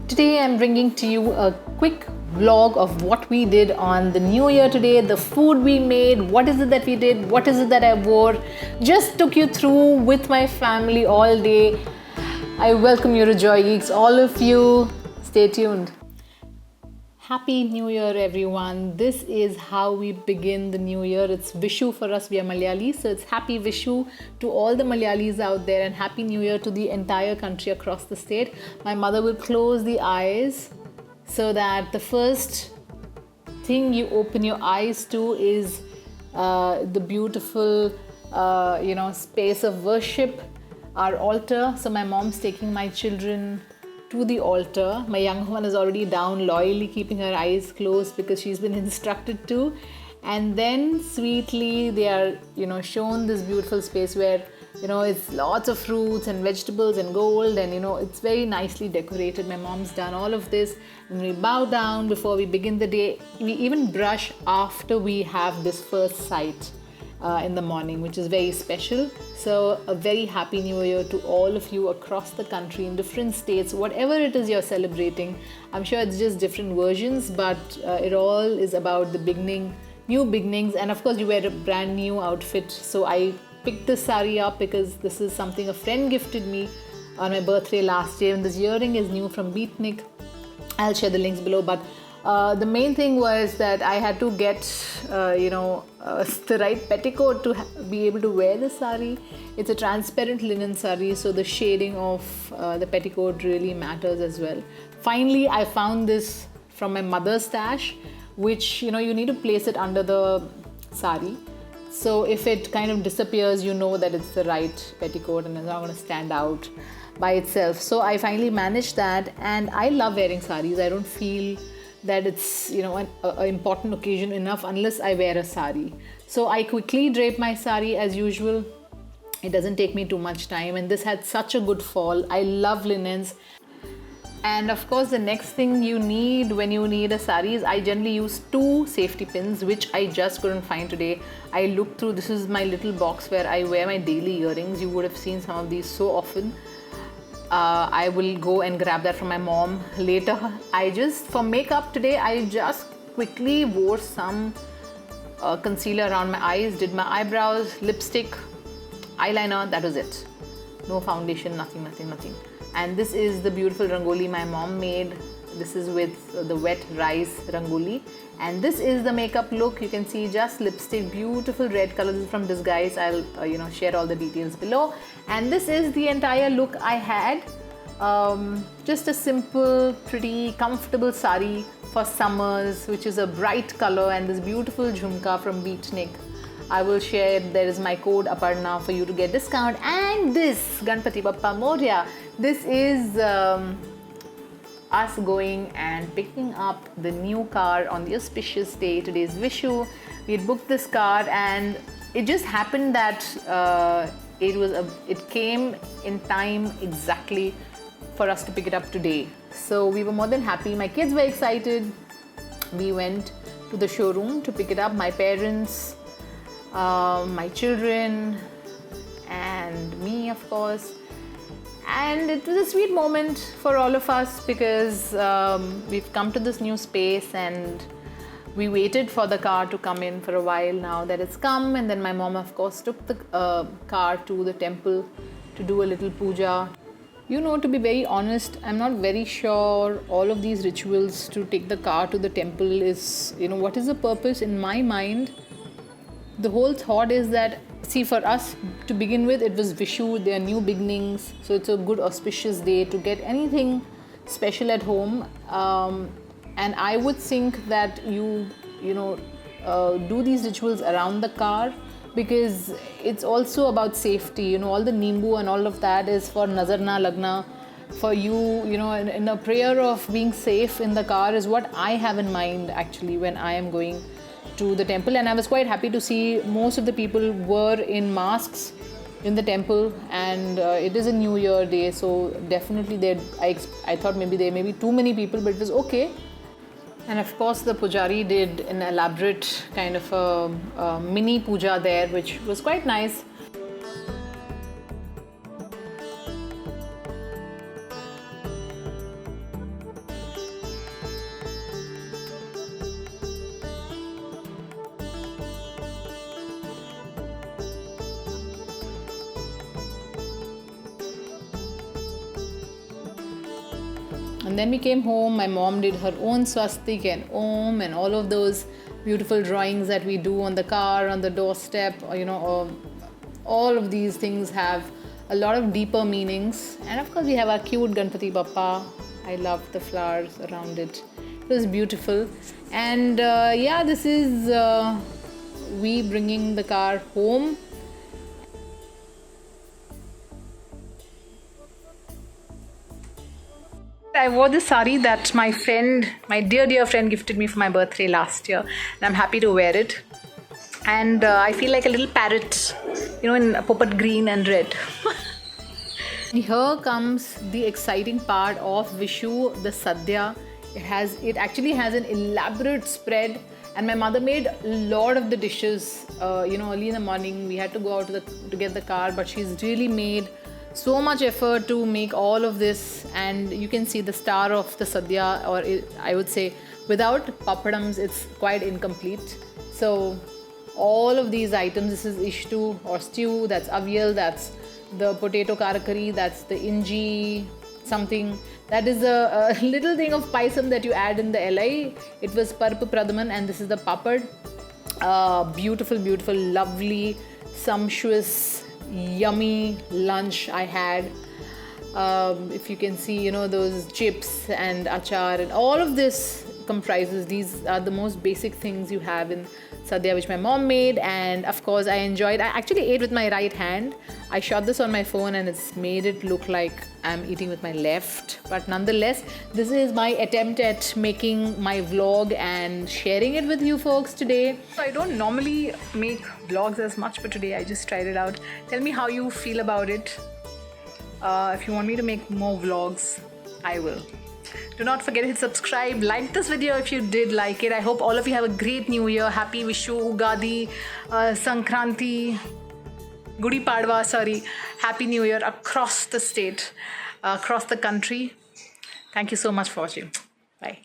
Today I'm bringing to you a quick vlog of what we did on the new year today, the food we made, what is it that we did, what is it that I wore. Just took you through with my family all day. I welcome you to Joy Geeks, all of you. Stay tuned. Happy New Year, everyone. This is how we begin the new year. It's Vishu for us. We are Malayalis, so it's Happy Vishu to all the Malayalis out there and Happy New Year to the entire country across the state. My mother will close the eyes so that the first thing you open your eyes to is the beautiful, space of worship, our altar. So my mom's taking my children to the altar. My young one is already down, loyally keeping her eyes closed because she's been instructed to. And then sweetly they are, shown this beautiful space where, it's lots of fruits and vegetables and gold and, it's very nicely decorated. My mom's done all of this. And we bow down before we begin the day. We even brush after we have this first sight in the morning, which is very special. So a very happy new year to all of you across the country in different states, whatever it is you're celebrating. I'm sure it's just different versions, but it all is about the beginning, new beginnings. And of course you wear a brand new outfit. So I picked this sari up because this is something a friend gifted me on my birthday last year, and this earring is new from Beatnik. I'll share the links below, but the main thing was that I had to get, the right petticoat to be able to wear the sari. It's a transparent linen sari, so the shading of the petticoat really matters as well. Finally, I found this from my mother's stash, which, you need to place it under the sari. So if it kind of disappears, you know that it's the right petticoat and it's not going to stand out by itself. So I finally managed that, and I love wearing saris. I don't feel that it's an important occasion enough unless I wear a sari. So I quickly drape my sari as usual. It doesn't take me too much time, and this had such a good fall. I love linens. And of course the next thing you need when you need a sari is I generally use 2 safety pins, which I just couldn't find today. I looked through, this is my little box where I wear my daily earrings. You would have seen some of these so often. I will go and grab that from my mom later. For makeup today, I just quickly wore some concealer around my eyes, did my eyebrows, lipstick, eyeliner, that was it. No foundation, nothing. And this is the beautiful rangoli my mom made. This is with the wet rice rangoli. And this is the makeup look. You can see just lipstick, beautiful red color. This is from Disguise. I'll share all the details below. And this is the entire look I had. Just a simple, pretty, comfortable sari for summers, which is a bright color, and this beautiful jhumka from Beatnik. I will share, there is my code Aparna for you to get discount. And this, Ganpati Bappa Moria, this is us going and picking up the new car on the auspicious day. Today's Vishu. We had booked this car, and it just happened that it came in time exactly for us to pick it up today. So we were more than happy. My kids were excited. We went to the showroom to pick it up. My parents, my children, and me, of course. And it was a sweet moment for all of us because we've come to this new space, and we waited for the car to come in for a while now that it's come. And then my mom, of course, took the car to the temple to do a little puja. To be very honest, I'm not very sure all of these rituals to take the car to the temple is, what is the purpose in my mind? The whole thought is that, see, for us to begin with, it was Vishu, there are new beginnings, so it's a good auspicious day to get anything special at home. And I would think that you do these rituals around the car, because it's also about safety. All the Nimbu and all of that is for Nazarna Lagna, for you, in a prayer of being safe in the car is what I have in mind actually when I am going to the temple. And I was quite happy to see most of the people were in masks in the temple, and it is a New Year day, so definitely I thought maybe there may be too many people, but it was okay. And of course the pujari did an elaborate kind of a mini puja there, which was quite nice. And then we came home. My mom did her own swastik and om and all of those beautiful drawings that we do on the car, on the doorstep, or all of these things have a lot of deeper meanings. And of course, we have our cute Ganpati Bappa. I love the flowers around it. It was beautiful. And this is we bringing the car home. I wore this sari that my dear friend gifted me for my birthday last year, and I'm happy to wear it. And I feel like a little parrot, in poppet green and red. Here comes the exciting part of Vishu, the Sadhya. It actually has an elaborate spread, and my mother made a lot of the dishes. Early in the morning we had to go out to get the car, but she's really made so much effort to make all of this. And you can see the star of the Sadhya, or I would say without papadams it's quite incomplete. So all of these items, this is ishtu or stew, that's avial, that's the potato karakari, that's the inji something, that is a little thing of paisam that you add in the LI. It was parpu pradaman, and this is the papad. Beautiful, lovely, sumptuous, yummy lunch I had. If you can see, those chips and achar and all of this comprises, these are the most basic things you have in Sadhya, which my mom made. And of course I actually ate with my right hand. I shot this on my phone and it's made it look like I'm eating with my left, but nonetheless this is my attempt at making my vlog and sharing it with you folks today. So I don't normally make vlogs as much, but today I just tried it out. Tell me how you feel about it. If you want me to make more vlogs, I will. Do not forget to hit subscribe, like this video if you did like it. I hope all of you have a great new year. Happy Vishu, Ugadi, Sankranti, Gudi Padwa, Happy New Year across the state, across the country. Thank you so much for watching. Bye.